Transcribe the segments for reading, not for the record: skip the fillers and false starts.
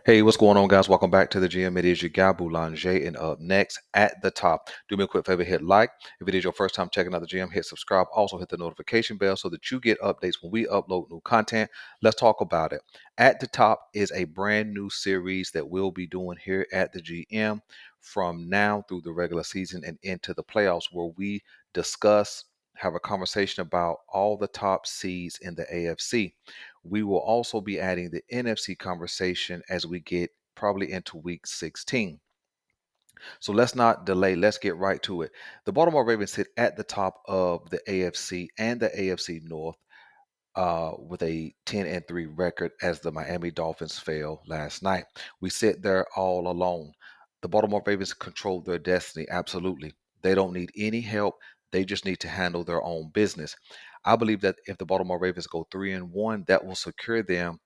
Hey, what's going on, guys? Welcome back to the gym. It is your guy Boulanger, and up next at the top, do me a quick favor, hit like. If it is your first time checking out the gym, hit subscribe. Also, hit the notification bell so that you get updates when we upload new content. Let's talk about it. At the top is a brand new series that we'll be doing here at the GM from now through the regular season and into the playoffs, where we discuss, have a conversation about all the top seeds in the AFC. We will also be adding the NFC conversation as we get probably into week 16. So let's not delay. Let's get right to it. The Baltimore Ravens sit at the top of the AFC and the AFC North with a 10-3 record as the Miami Dolphins fell last night. We sit there all alone. The Baltimore Ravens control their destiny, absolutely. They don't need any help. They just need to handle their own business. I believe that if the Baltimore Ravens go 3-1, that will secure them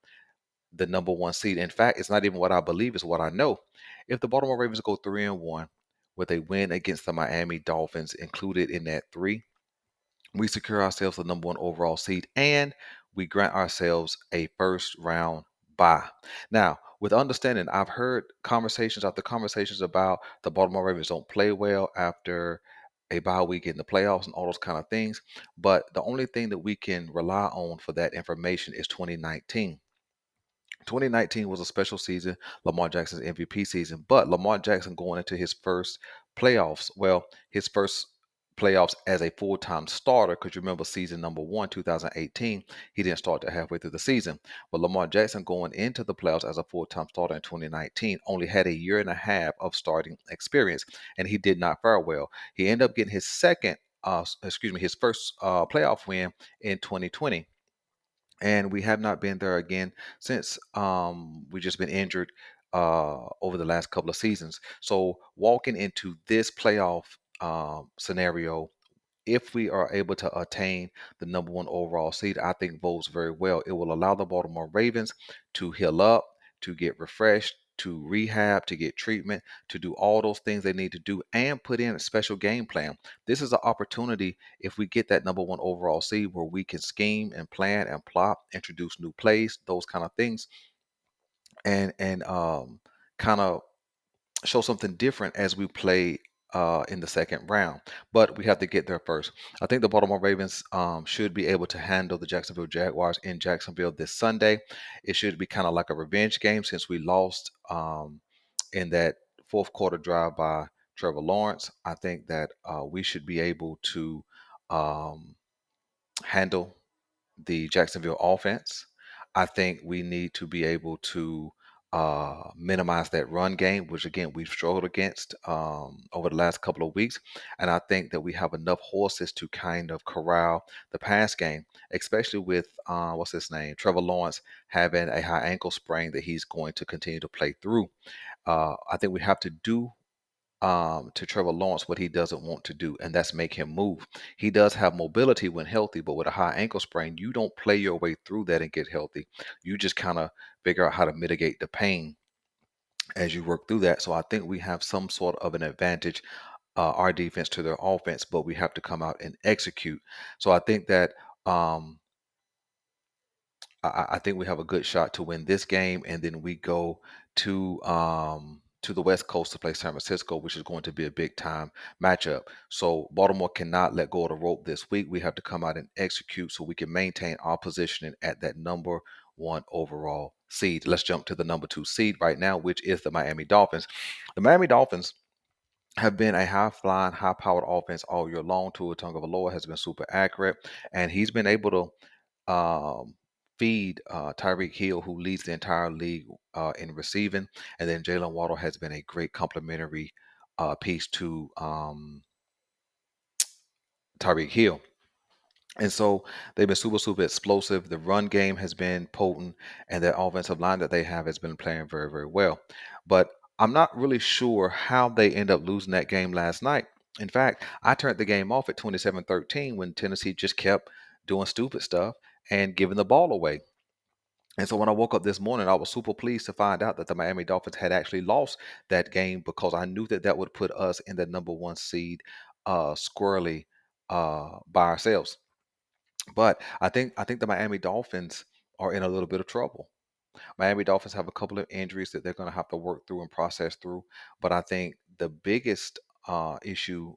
the number one seed. In fact, it's not even what I believe, it's what I know. If the Baltimore Ravens go 3-1 with a win against the Miami Dolphins included in that three, we secure ourselves the number one overall seed and we grant ourselves a first round bye. Now, with understanding, I've heard conversations after conversations about the Baltimore Ravens don't play well after a bye week in the playoffs and all those kind of things. But the only thing that we can rely on for that information is 2019. 2019 was a special season, Lamar Jackson's MVP season, but Lamar Jackson going into his first playoffs, well, his first playoffs as a full-time starter, because you remember season number one, 2018, he didn't start to halfway through the season. But Lamar Jackson going into the playoffs as a full-time starter in 2019 only had a year and a half of starting experience, and he did not fare well. He ended up getting his his first playoff win in 2020, and we have not been there again since. We just been injured over the last couple of seasons. So walking into this playoff scenario, if we are able to attain the number one overall seed, I think bodes very well. It will allow the Baltimore Ravens to heal up, to get refreshed, to rehab, to get treatment, to do all those things they need to do, and put in a special game plan. This is an opportunity if we get that number one overall seed where we can scheme and plan and plot, introduce new plays, those kind of things, and kind of show something different as we play in the second round. But we have to get there first. I think the Baltimore Ravens should be able to handle the Jacksonville Jaguars in Jacksonville this Sunday. It should be kind of like a revenge game since we lost in that fourth quarter drive by Trevor Lawrence. I think that we should be able to um, handle the Jacksonville offense. I think we need to be able to minimize that run game, which again we've struggled against over the last couple of weeks. And I think that we have enough horses to kind of corral the pass game, especially with what's his name, Trevor Lawrence having a high ankle sprain that he's going to continue to play through. I think we have to do to Trevor Lawrence what he doesn't want to do, and that's make him move. He does have mobility when healthy, but with a high ankle sprain, you don't play your way through that and get healthy. You just kind of figure out how to mitigate the pain as you work through that. So I think we have some sort of an advantage, our defense to their offense, but we have to come out and execute. So I think that I think we have a good shot to win this game, and then we go to the West Coast to play San Francisco, which is going to be a big time matchup. So Baltimore cannot let go of the rope this week. We have to come out and execute so we can maintain our positioning at that number one overall seed. Let's jump to the number two seed right now, which is the Miami Dolphins. The Miami Dolphins have been a high flying, high powered offense all year long. Tua Tagovailoa has been super accurate, and he's been able to feed Tyreek Hill, who leads the entire league in receiving, and then Jalen Waddle has been a great complementary piece to Tyreek Hill. And so they've been super, super explosive. The run game has been potent, and their offensive line that they have has been playing very, very well. But I'm not really sure how they end up losing that game last night. In fact, I turned the game off at 27-13 when Tennessee just kept doing stupid stuff and giving the ball away. And so when I woke up this morning, I was super pleased to find out that the Miami Dolphins had actually lost that game because I knew that that would put us in the number one seed squarely by ourselves. But I think the Miami Dolphins are in a little bit of trouble. Miami Dolphins have a couple of injuries that they're going to have to work through and process through. But I think the biggest issue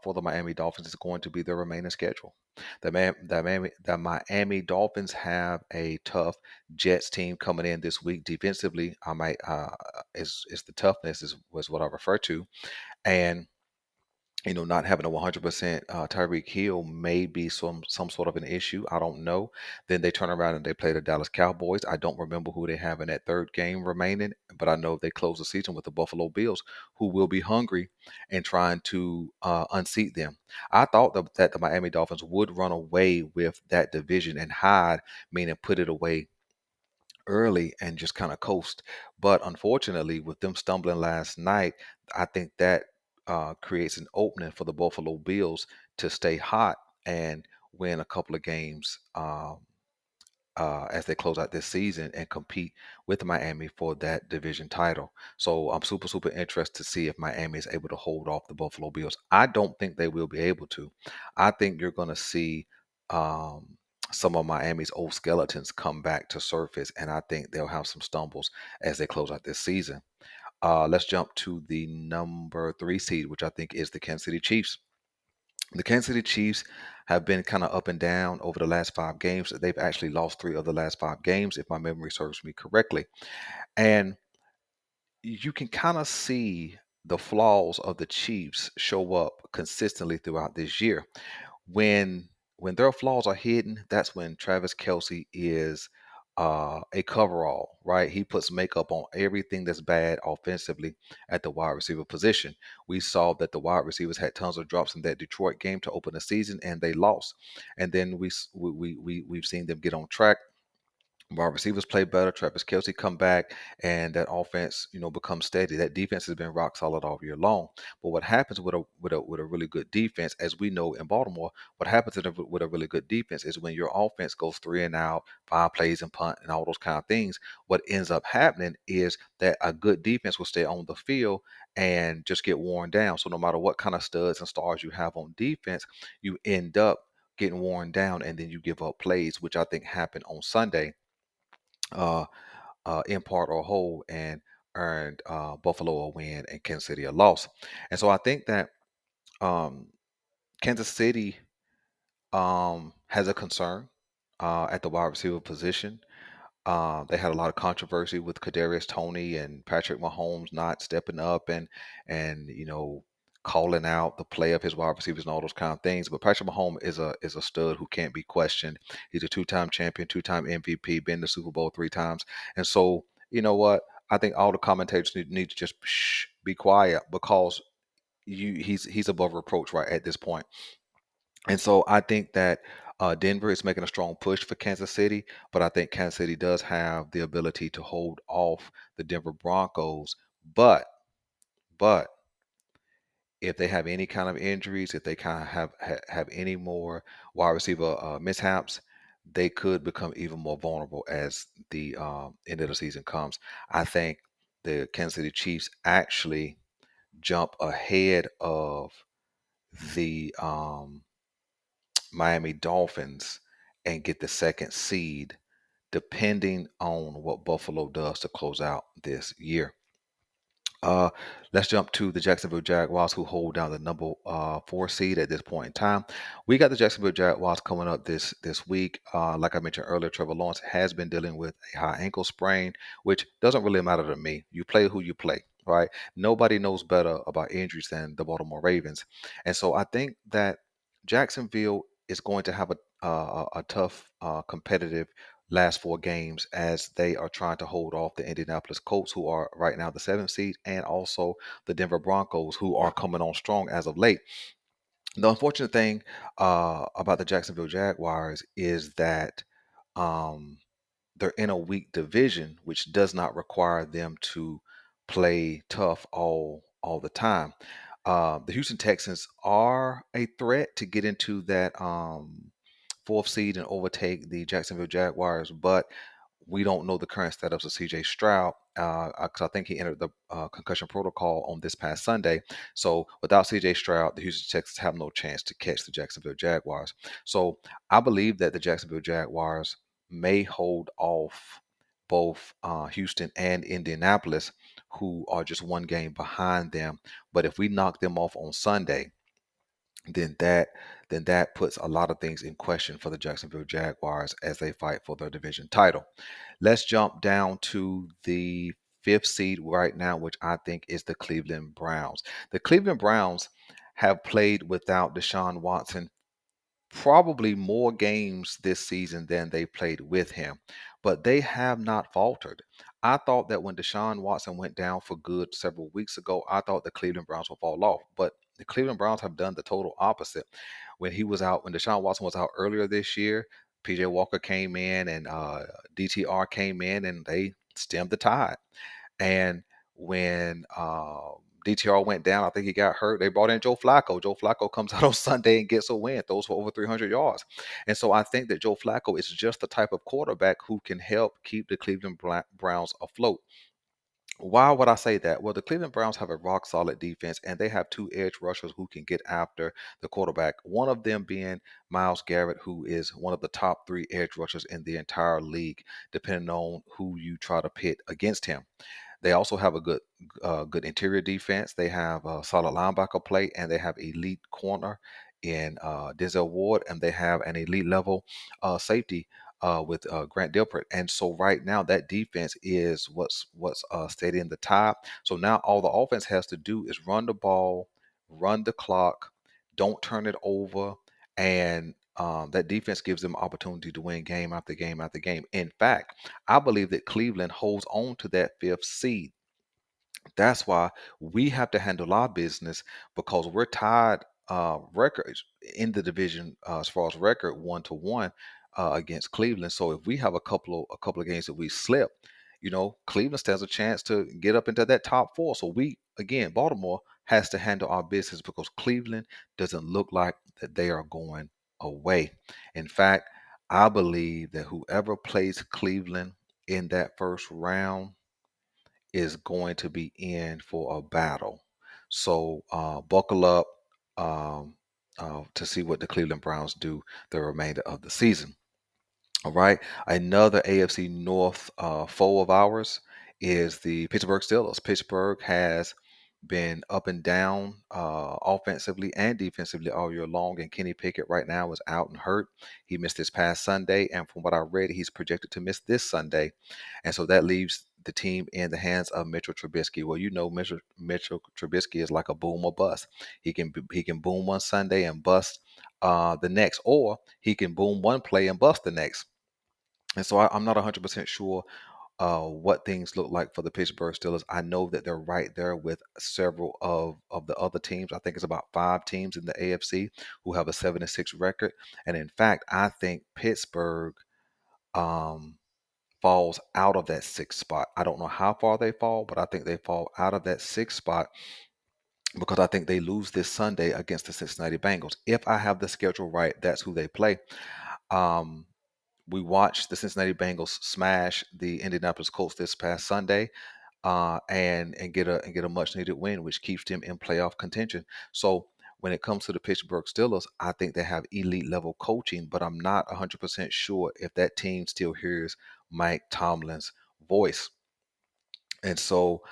for the Miami Dolphins is going to be their remaining schedule. The Miami Dolphins have a tough Jets team coming in this week. Defensively, I might is the toughness is was what I refer to, and not having a 100% Tyreek Hill may be some sort of an issue. I don't know. Then they turn around and they play the Dallas Cowboys. I don't remember who they have in that third game remaining, but I know they close the season with the Buffalo Bills, who will be hungry and trying to unseat them. I thought that the Miami Dolphins would run away with that division and hide, meaning put it away early and just kind of coast. But unfortunately, with them stumbling last night, I think that creates an opening for the Buffalo Bills to stay hot and win a couple of games as they close out this season and compete with Miami for that division title. So I'm super, super interested to see if Miami is able to hold off the Buffalo Bills. I don't think they will be able to. I think you're going to see um, some of Miami's old skeletons come back to surface, and I think they'll have some stumbles as they close out this season. Let's jump to the number 3 seed, which I think is the Kansas City Chiefs. The Kansas City Chiefs have been kind of up and down over the last 5 games. They've actually lost 3 of the last 5 games, if my memory serves me correctly. And you can kind of see the flaws of the Chiefs show up consistently throughout this year. When when their flaws are hidden, that's when Travis Kelsey is a coverall, right? He puts makeup on everything that's bad offensively at the wide receiver position. We saw that the wide receivers had tons of drops in that Detroit game to open the season, and they lost. And then we've seen them get on track. Wide receivers play better. Travis Kelsey come back, and that offense, becomes steady. That defense has been rock solid all year long. But what happens with a really good defense, as we know in Baltimore, what happens with a really good defense is when your offense goes three and out, 5 plays and punt, and all those kind of things. What ends up happening is that a good defense will stay on the field and just get worn down. So no matter what kind of studs and stars you have on defense, you end up getting worn down, and then you give up plays, which I think happened on Sunday uh, in part or whole, and earned Buffalo a win and Kansas City a loss. And so I think that um, Kansas City has a concern at the wide receiver position. They had a lot of controversy with Kadarius Toney and Patrick Mahomes not stepping up and calling out the play of his wide receivers and all those kind of things. But Patrick Mahomes is a stud who can't be questioned. He's a two-time champion, two-time MVP, been to Super Bowl 3 times. And so, you know what? I think all the commentators need to just be quiet, because he's above reproach right at this point. And so I think that Denver is making a strong push for Kansas City, but I think Kansas City does have the ability to hold off the Denver Broncos. But but if they have any kind of injuries, if they kind of have any more wide receiver mishaps, they could become even more vulnerable as the end of the season comes. I think the Kansas City Chiefs actually jump ahead of the Miami Dolphins and get the second seed, depending on what Buffalo does to close out this year. Uh, let's jump to the Jacksonville Jaguars, who hold down the number 4 seed at this point in time. We got the Jacksonville Jaguars coming up this week. Like I mentioned earlier, Trevor Lawrence has been dealing with a high ankle sprain, which doesn't really matter to me. You play who you play, right? Nobody knows better about injuries than the Baltimore Ravens, and so I think that Jacksonville is going to have a tough, competitive last 4 games as they are trying to hold off the Indianapolis Colts, who are right now the 7th seed, and also the Denver Broncos, who are coming on strong as of late. The unfortunate thing about the Jacksonville Jaguars is that um, they're in a weak division, which does not require them to play tough all the time. The Houston Texans are a threat to get into that 4th seed and overtake the Jacksonville Jaguars, but we don't know the current status of CJ Stroud because I think he entered the concussion protocol on this past Sunday. So without CJ Stroud, the Houston Texans have no chance to catch the Jacksonville Jaguars. So I believe that the Jacksonville Jaguars may hold off both Houston and Indianapolis, who are just one game behind them. But if we knock them off on Sunday, then that then that puts a lot of things in question for the Jacksonville Jaguars as they fight for their division title. Let's jump down to the fifth seed right now, which I think is the Cleveland Browns. The Cleveland Browns have played without Deshaun Watson probably more games this season than they played with him, but they have not faltered. I thought that when Deshaun Watson went down for good several weeks ago, I thought the Cleveland Browns would fall off, but the Cleveland Browns have done the total opposite. When Deshaun Watson was out earlier this year, PJ Walker came in and DTR came in and they stemmed the tide. And when DTR went down, I think he got hurt. They brought in Joe Flacco. Joe Flacco comes out on Sunday and gets a win, throws for over 300 yards. And so I think that Joe Flacco is just the type of quarterback who can help keep the Cleveland Browns afloat. Why would I say that? Well, the Cleveland Browns have a rock solid defense, and they have two edge rushers who can get after the quarterback. One of them being Myles Garrett, who is one of the top three edge rushers in the entire league, depending on who you try to pit against him. They also have a good interior defense. They have a solid linebacker play, and they have elite corner in Denzel Ward, and they have an elite level safety with Grant Dilpert. And so right now, that defense is what's steadying the tide. So now all the offense has to do is run the ball, run the clock, don't turn it over, and that defense gives them opportunity to win game after game after game. In fact, I believe that Cleveland holds on to that fifth seed. That's why we have to handle our business because we're tied records in the division as far as record 1-1 against Cleveland. So if we have a couple of games that we slip, Cleveland stands a chance to get up into that top four. So we again, Baltimore has to handle our business because Cleveland doesn't look like that they are going away. In fact, I believe that whoever plays Cleveland in that first round is going to be in for a battle. So buckle up to see what the Cleveland Browns do the remainder of the season. All right. Another AFC North foe of ours is the Pittsburgh Steelers. Pittsburgh has been up and down offensively and defensively all year long, and Kenny Pickett right now is out and hurt. He missed this past Sunday, and from what I read, he's projected to miss this Sunday, and so that leaves the team in the hands of Mitchell Trubisky. Well, Mitchell Trubisky is like a boom or bust. He can boom one Sunday and bust the next, or he can boom one play and bust the next. And so I'm not 100% sure what things look like for the Pittsburgh Steelers. I know that they're right there with several of the other teams. I think it's about five teams in the AFC who have a 7-6 record. And in fact, I think Pittsburgh um, falls out of that sixth spot. I don't know how far they fall, but I think they fall out of that sixth spot because I think they lose this Sunday against the Cincinnati Bengals. If I have the schedule right, that's who they play. Um, we watched the Cincinnati Bengals smash the Indianapolis Colts this past Sunday, and get a much needed win, which keeps them in playoff contention. So when it comes to the Pittsburgh Steelers, I think they have elite level coaching, but I'm not 100% sure if that team still hears Mike Tomlin's voice. And so,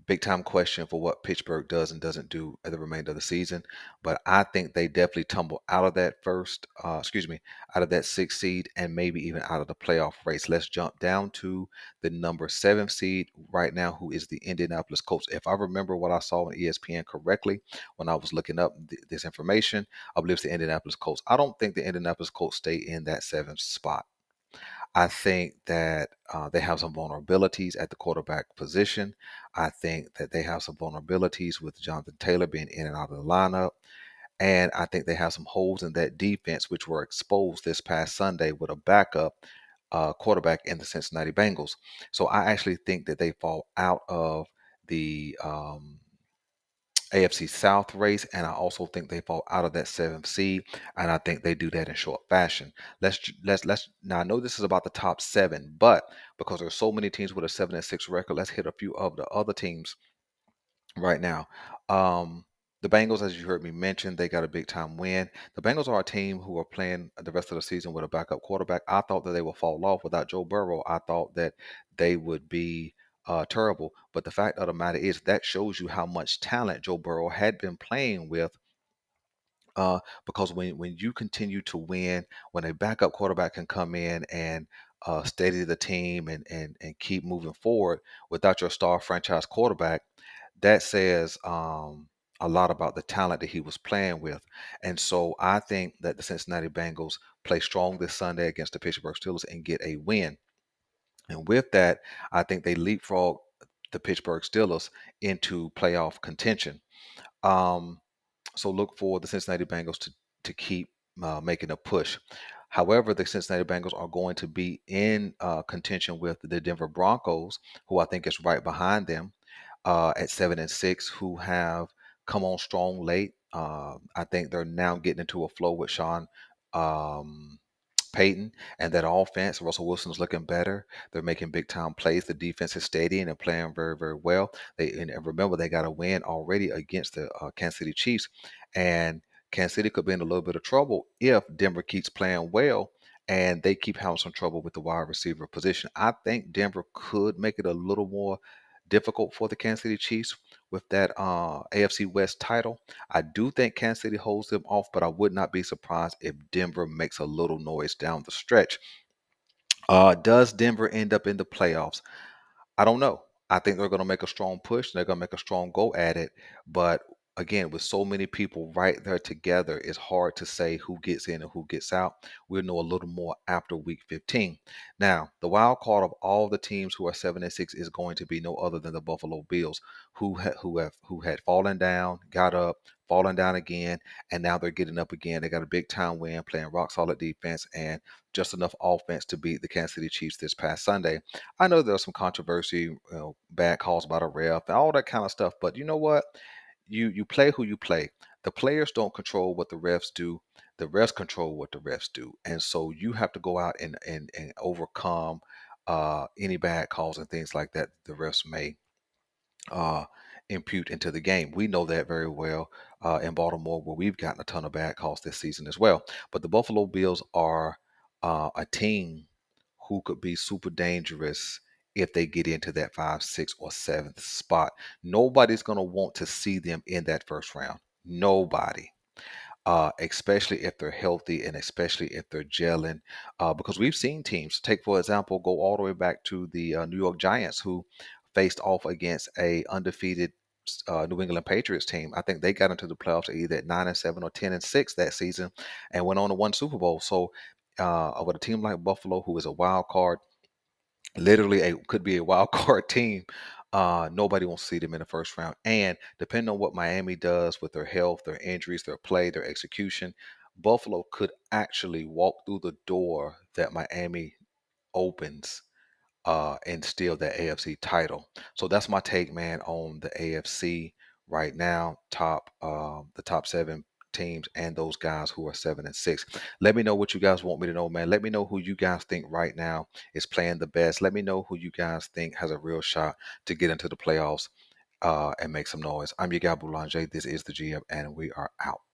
big time question for what Pittsburgh does and doesn't do at the remainder of the season. But I think they definitely tumble out of that out of that sixth seed and maybe even out of the playoff race. Let's jump down to the number seven seed right now, who is the Indianapolis Colts. If I remember what I saw on ESPN correctly when I was looking up this information, I believe it's the Indianapolis Colts. I don't think the Indianapolis Colts stay in that seventh spot. I think that they have some vulnerabilities at the quarterback position. I think that they have some vulnerabilities with Jonathan Taylor being in and out of the lineup. And I think they have some holes in that defense, which were exposed this past Sunday with a backup quarterback in the Cincinnati Bengals. So I actually think that they fall out of the AFC South race, and I also think they fall out of that seventh seed, and I think they do that in short fashion. Let's now. I know this is about the top seven, but because there's so many teams with a 7-6 record, let's hit a few of the other teams right now. Um, The Bengals, as you heard me mention, they got a big time win. The Bengals are a team who are playing the rest of the season with a backup quarterback. I thought that they would fall off without Joe Burrow. I thought that they would be terrible. But the fact of the matter is that shows you how much talent Joe Burrow had been playing with, because when you continue to win, when a backup quarterback can come in and steady the team and keep moving forward without your star franchise quarterback, that says a lot about the talent that he was playing with. And so I think that the Cincinnati Bengals play strong this Sunday against the Pittsburgh Steelers and get a win. And with that, I think they leapfrog the Pittsburgh Steelers into playoff contention. Um, so look for the Cincinnati Bengals to keep making a push. However, the Cincinnati Bengals are going to be in contention with the Denver Broncos, who I think is right behind them at 7-6, who have come on strong late. I think they're now getting into a flow with Sean um, Payton and that offense. Russell Wilson's looking better. They're making big time plays. The defense is steady and they're playing very, very well. And remember, they got a win already against the Kansas City Chiefs, and Kansas City could be in a little bit of trouble if Denver keeps playing well and they keep having some trouble with the wide receiver position. I think Denver could make it a little more difficult for the Kansas City Chiefs with that AFC West title. I do think Kansas City holds them off, but I would not be surprised if Denver makes a little noise down the stretch. Does Denver end up in the playoffs? I don't know. I think they're going to make a strong push. They're going to make a strong go at it. But again, with so many people right there together, it's hard to say who gets in and who gets out. We'll know a little more after week 15. Now, the wild card of all the teams who are 7-6 is going to be no other than the Buffalo Bills, who had fallen down, got up, fallen down again, and now they're getting up again. They got a big time win, playing rock solid defense and just enough offense to beat the Kansas City Chiefs this past Sunday. I know there's some controversy, bad calls by the ref, and all that kind of stuff. But you know what? You play who you play. The players don't control what the refs do. The refs control what the refs do, and so you have to go out and overcome any bad calls and things like that the refs may uh, impute into the game. We know that very well in Baltimore, where we've gotten a ton of bad calls this season as well. But the Buffalo Bills are a team who could be super dangerous if they get into that 5, 6, or 7th spot. Nobody's going to want to see them in that first round. Nobody. Especially if they're healthy and especially if they're gelling. Because we've seen teams, take for example, go all the way back to the New York Giants, who faced off against a undefeated New England Patriots team. I think they got into the playoffs either at 9-7 or 10-6 that season, and went on to win Super Bowl. So, with a team like Buffalo, who is a wild card, literally could be a wild card team. Nobody wants to see them in the first round. And depending on what Miami does with their health, their injuries, their play, their execution, Buffalo could actually walk through the door that Miami opens and steal that AFC title. So that's my take, man, on the AFC right now. The top seven teams and those guys who are 7-6. Let me know what you guys want me to know, man. Let me know who you guys think right now is playing the best. Let me know who you guys think has a real shot to get into the playoffs and make some noise. I'm your guy Boulanger. This is the GM, and we are out.